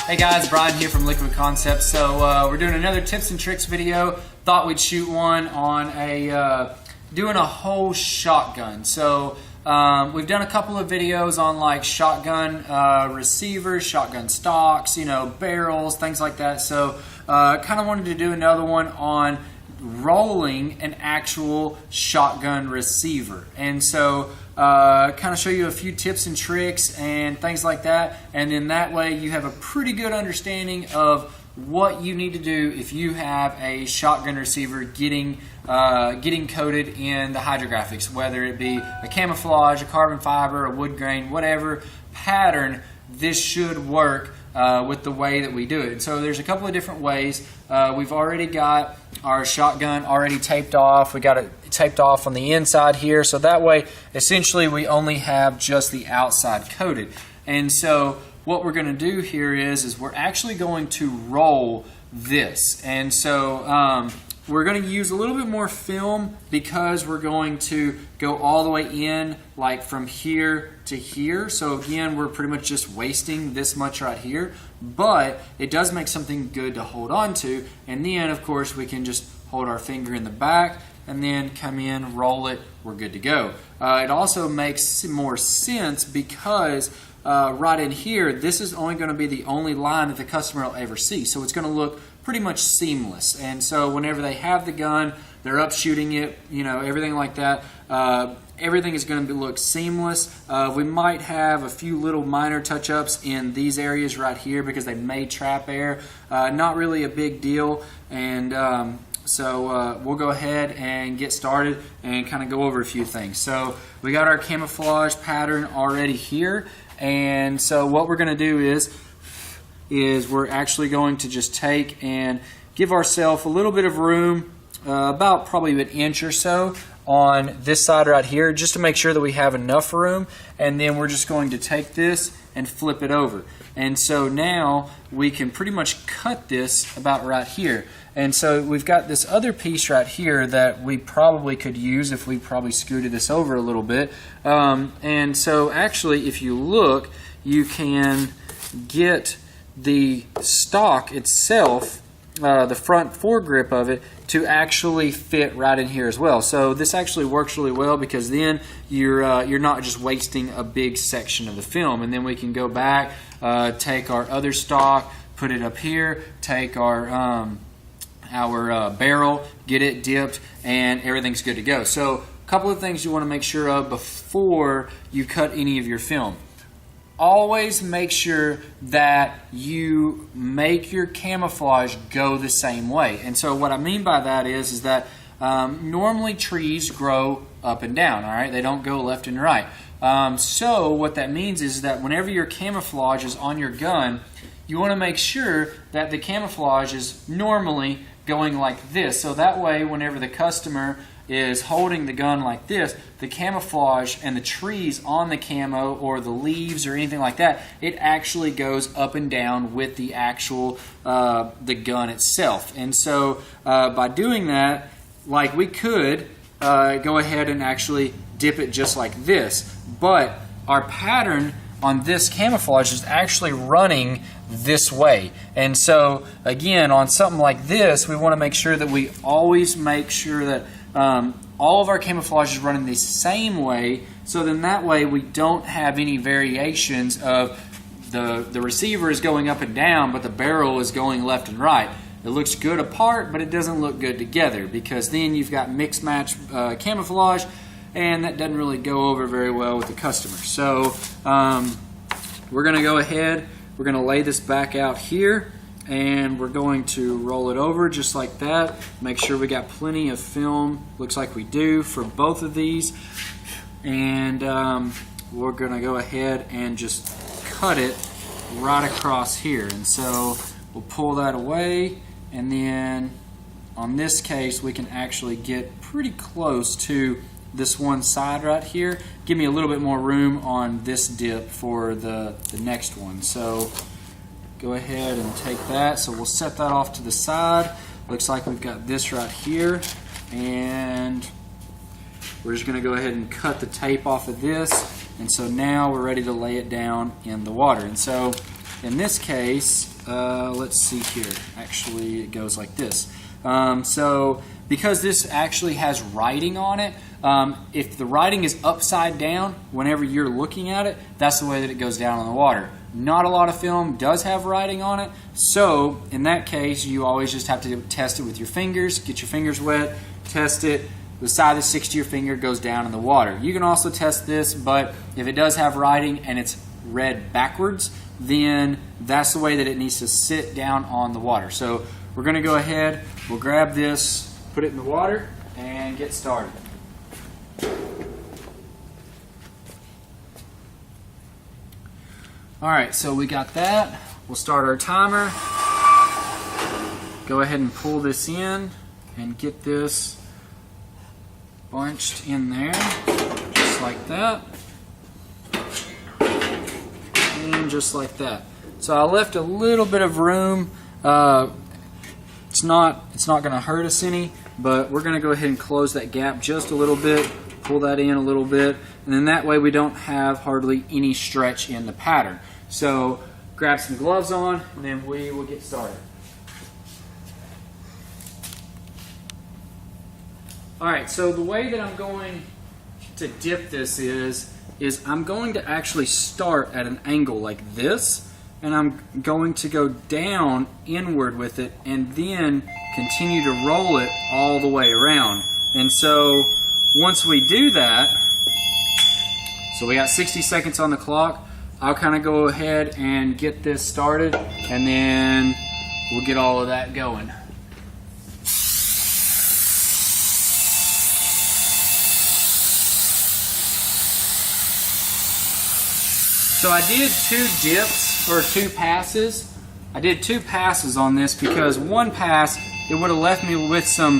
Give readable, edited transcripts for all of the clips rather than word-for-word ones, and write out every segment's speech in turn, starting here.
Hey guys, Brian here from Liquid Concepts. So we're doing another tips and tricks video. Thought we'd shoot one on doing a whole shotgun. So we've done a couple of videos on like shotgun receivers, shotgun stocks, barrels, things like that. So kind of wanted to do another one on rolling an actual shotgun receiver. And so kind of show you a few tips and tricks and things like that, and then that way you have a pretty good understanding of what you need to do if you have a shotgun receiver getting coated in the hydrographics, whether it be a camouflage, a carbon fiber, a wood grain, whatever pattern. This should work with the way that we do it. And so there's a couple of different ways. We've already got our shotgun already taped off. We got it taped off on the inside here, so that way essentially we only have just the outside coated. And so what we're going to do here is we're actually going to roll this. And so we're going to use a little bit more film because we're going to go all the way in, like from here to here. So again, we're pretty much just wasting this much right here, but it does make something good to hold on to. And then of course we can just hold our finger in the back and then come in, roll it, we're good to go. It also makes more sense because right in here, this is only going to be the only line that the customer will ever see. So it's going to look pretty much seamless. And so whenever they have the gun, they're up shooting it, everything like that, everything is going to look seamless. We might have a few little minor touch-ups in these areas right here because they may trap air. Not really a big deal. And so we'll go ahead and get started and kind of go over a few things. So we got our camouflage pattern already here. And so what we're going to do is we're actually going to just take and give ourselves a little bit of room, about probably an inch or so on this side right here, just to make sure that we have enough room. And then we're just going to take this and flip it over. And so now we can pretty much cut this about right here. And so we've got this other piece right here that we probably could use if we probably scooted this over a little bit. And so actually, if you look, you can get the stock itself, the front foregrip of it, to actually fit right in here as well. So this actually works really well because then you're not just wasting a big section of the film. And then we can go back, take our other stock, put it up here, take our barrel, get it dipped, and everything's good to go. So a couple of things you want to make sure of before you cut any of your film. Always make sure that you make your camouflage go the same way. And so what I mean by that is that normally trees grow up and down, all right? They don't go left and right. So what that means is that whenever your camouflage is on your gun, you want to make sure that the camouflage is normally going like this. So that way, whenever the customer is holding the gun like this, the camouflage and the trees on the camo or the leaves or anything like that, it actually goes up and down with the actual the gun itself. And so by doing that, like we could go ahead and actually dip it just like this, but our pattern on this camouflage is actually running this way. And so again, on something like this, we want to make sure that we always make sure that all of our camouflage is running the same way, so then that way we don't have any variations of the receiver is going up and down but the barrel is going left and right. It looks good apart, but it doesn't look good together because then you've got mixed match camouflage, and that doesn't really go over very well with the customer. So we're going to go ahead, we're going to lay this back out here, and we're going to roll it over just like that. Make sure we got plenty of film, looks like we do, for both of these. And we're going to go ahead and just cut it right across here. And so we'll pull that away, and then on this case we can actually get pretty close to this one side right here. Give me a little bit more room on this dip for the next one. So go ahead and take that. So we'll set that off to the side. Looks like we've got this right here, and we're just going to go ahead and cut the tape off of this. And so now we're ready to lay it down in the water. And so in this case, let's see here. Actually, it goes like this. So because this actually has writing on it, if the writing is upside down whenever you're looking at it, that's the way that it goes down in the water. Not a lot of film does have writing on it, so in that case you always just have to test it with your fingers. Get your fingers wet, test it. The side that sticks to your finger goes down in the water. You can also test this, but if it does have writing and it's read backwards, then that's the way that it needs to sit down on the water. So we're going to go ahead, we'll grab this, put it in the water, and get started. Alright, so we got that. We'll start our timer. Go ahead and pull this in and get this bunched in there, just like that. And just like that. So I left a little bit of room. It's not going to hurt us any, but we're going to go ahead and close that gap just a little bit, pull that in a little bit, and then that way we don't have hardly any stretch in the pattern. So grab some gloves on, and then we will get started. Alright, so the way that I'm going to dip this is I'm going to actually start at an angle like this, and I'm going to go down inward with it and then continue to roll it all the way around. And so once we do that, so we got 60 seconds on the clock, I'll kind of go ahead and get this started, and then we'll get all of that going. So I did two dips, or two passes. I did two passes on this because one pass, it would have left me with some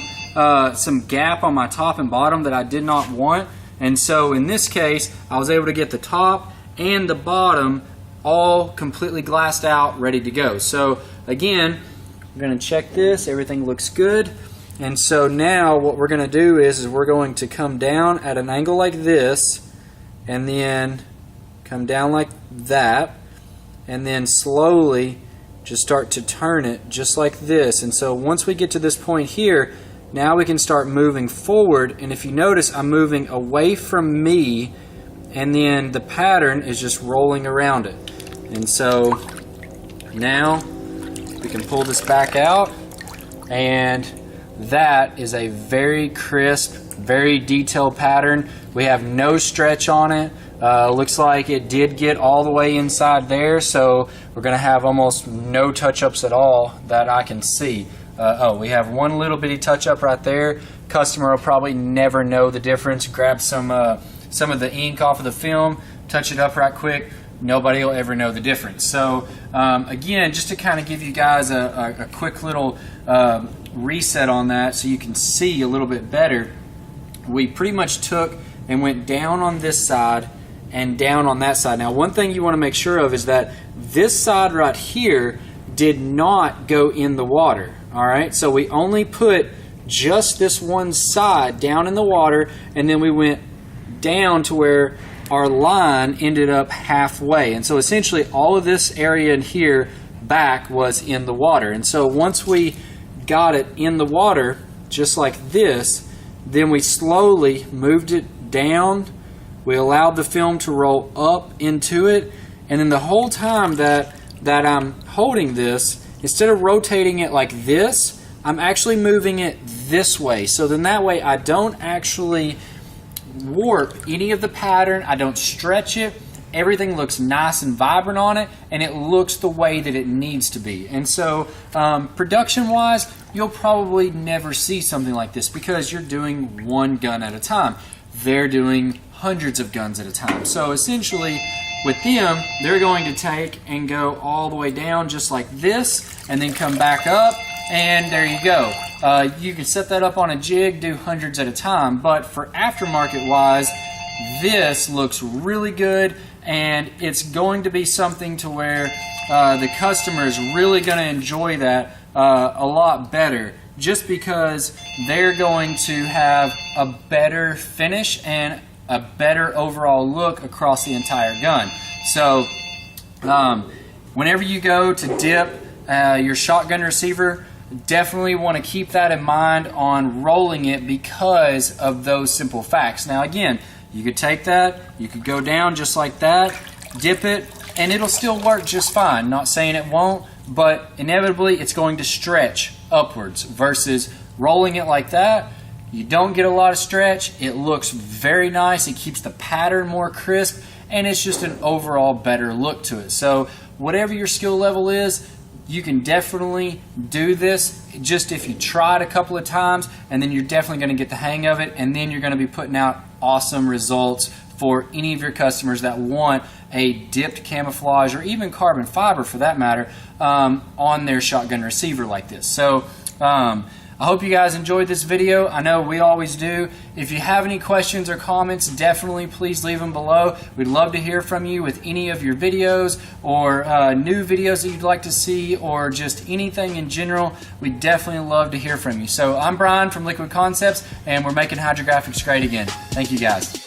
gap on my top and bottom that I did not want. And so in this case, I was able to get the top and the bottom all completely glassed out, ready to go. So again, we're going to check this. Everything looks good. And so now what we're going to do is we're going to come down at an angle like this, and then come down like that, and then slowly just start to turn it just like this. And so once we get to this point here, now we can start moving forward. And if you notice, I'm moving away from me, and then the pattern is just rolling around it. And so now we can pull this back out, and that is a very crisp, very detailed pattern. We have no stretch on it. Looks like it did get all the way inside there, so we're going to have almost no touch-ups at all that I can see. Oh, we have one little bitty touch-up right there. Customer will probably never know the difference. Grab some of the ink off of the film, touch it up right quick. Nobody will ever know the difference. So again, just to kind of give you guys a quick little reset on that so you can see a little bit better, we pretty much took and went down on this side and down on that side. Now, one thing you want to make sure of is that this side right here did not go in the water. Alright, so we only put just this one side down in the water, and then we went down to where our line ended up halfway. And so essentially all of this area in here back was in the water. And so once we got it in the water, just like this, then we slowly moved it down. We allowed the film to roll up into it, and then the whole time that I'm holding this, instead of rotating it like this, I'm actually moving it this way. So then that way I don't actually warp any of the pattern, I don't stretch it, everything looks nice and vibrant on it, and it looks the way that it needs to be. And so production wise, you'll probably never see something like this because you're doing one gun at a time. They're doing hundreds of guns at a time. So essentially with them, they're going to take and go all the way down just like this, and then come back up, and there you go. You can set that up on a jig, do hundreds at a time, but for aftermarket wise, this looks really good, and it's going to be something to where the customer is really going to enjoy that a lot better, just because they're going to have a better finish and a better overall look across the entire gun. So Whenever you go to dip your shotgun receiver, definitely want to keep that in mind on rolling it because of those simple facts. Now again, you could take that, you could go down just like that, dip it, and it'll still work just fine. Not saying it won't, but inevitably it's going to stretch upwards versus rolling it like that. You don't get a lot of stretch, it looks very nice, it keeps the pattern more crisp, and it's just an overall better look to it. So whatever your skill level is, you can definitely do this just if you try it a couple of times, and then you're definitely going to get the hang of it, and then you're going to be putting out awesome results for any of your customers that want a dipped camouflage or even carbon fiber for that matter on their shotgun receiver like this. So I hope you guys enjoyed this video. I know we always do. If you have any questions or comments, definitely please leave them below. We'd love to hear from you with any of your videos or new videos that you'd like to see or just anything in general. We'd definitely love to hear from you. So I'm Brian from Liquid Concepts, and we're making hydrographics great again. Thank you guys.